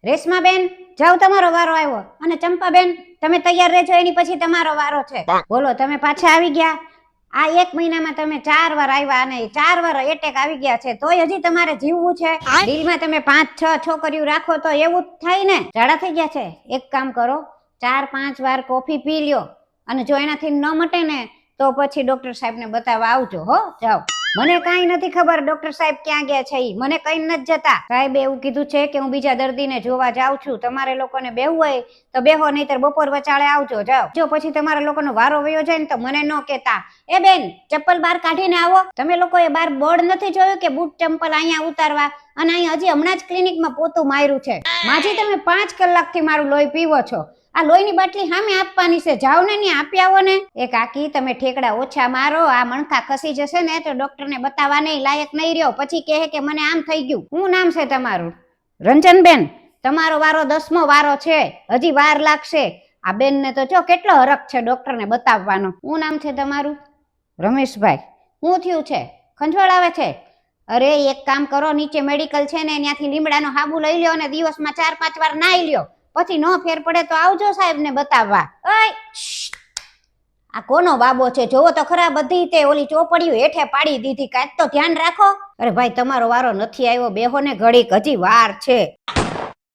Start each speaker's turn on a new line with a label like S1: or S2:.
S1: રેશમાબેન જાઓ, તમારો વારો આવ્યો. અને ચંપાબેન તમે તૈયાર રહેજો, એની પછી તમારો વારો છે. બોલો, તમે પાછા આવી ગયા. આ 1 મહિનામાં તમે 4 વાર આવ્યા અને 4 વાર એટેક આવી ગયા છે, તોય હજી તમારે જીવવું છે. દિલમાં તમે 5-6 છોકરીઓ રાખો તો એવું જ થાય ને. ઝાડા થઈ ગયા છે. એક કામ કરો, 4-5 વાર કોફી પી લ્યો, અને જો એનાથી ન મટે ને તો પછી ડોક્ટર સાહેબને બતાવવા આવજો. હો, જાઓ. મને કાંઈ નથી ખબર ડોક્ટર સાહેબ ક્યાં ગયા છે. મને કઈ નથી જતા. સાહેબે એવું કીધું છે કે હું બીજા દર્દીને જોવા જાઉં છું. તમારે લોકોને બેહવું હોય તો બેહો, નહીતર બપોર વચાળે આવજો. જાઓ. જો પછી તમારા લોકોનો વારો વયો જાય ને તો મને ન કહેતા. એ બેન, ચપ્પલ બહાર કાઢીને આવો. તમે લોકોએ બહાર બોર્ડ નથી જોયું કે બૂટ ચંપલ અહીંયા ઉતારવા? અને અહીં હજી હમણાં જ ક્લિનિકમાં પોતું માર્યું છે. માજી, તમે 5 કલાકથી મારું લોહી પીવો છો. આ લોહીની બાટલી સામે આપવાની છે. જાઓ ને, ત્યાં આપી આવો ને. એ કાકી, તમે ઠેકડા ઓછા મારો. આ મણકા ખસી જશે ને તો ડોક્ટરને બતાવવા નહીં લાયક નહીં રહ્યો. પછી કહે કે મને આમ થઈ ગયું. શું નામ છે તમારું? રંજનબેન. તમારો વારો 10મો વારો છે. હજી વાર લાગશે. આ બેન ને તો જો કેટલો હરખ છે ડોક્ટરને બતાવવાનો. શું નામ છે તમારું? રમેશભાઈ. શું થયું છે? ખંજવાળ આવે છે? અરે એક કામ કરો, નીચે મેડિકલ છે ને, ત્યાંથી લીમડાનો હાબુ લઈ લ્યો અને દિવસમાં 4-5 વાર નાઈ લ્યો. પછી નો ફેર પડે તો આવજો સાહેબને બતાવવા. આ કોનો બાબો છે? જોવો તો ખરા. બધી તે ઓલી ચોપડીઓ હેઠે પાડી દીધી. કાંઈક તો ધ્યાન રાખો. અરે ભાઈ, તમારો વારો નથી આવ્યો. બેહો ને ઘડીક, હજી વાર છે.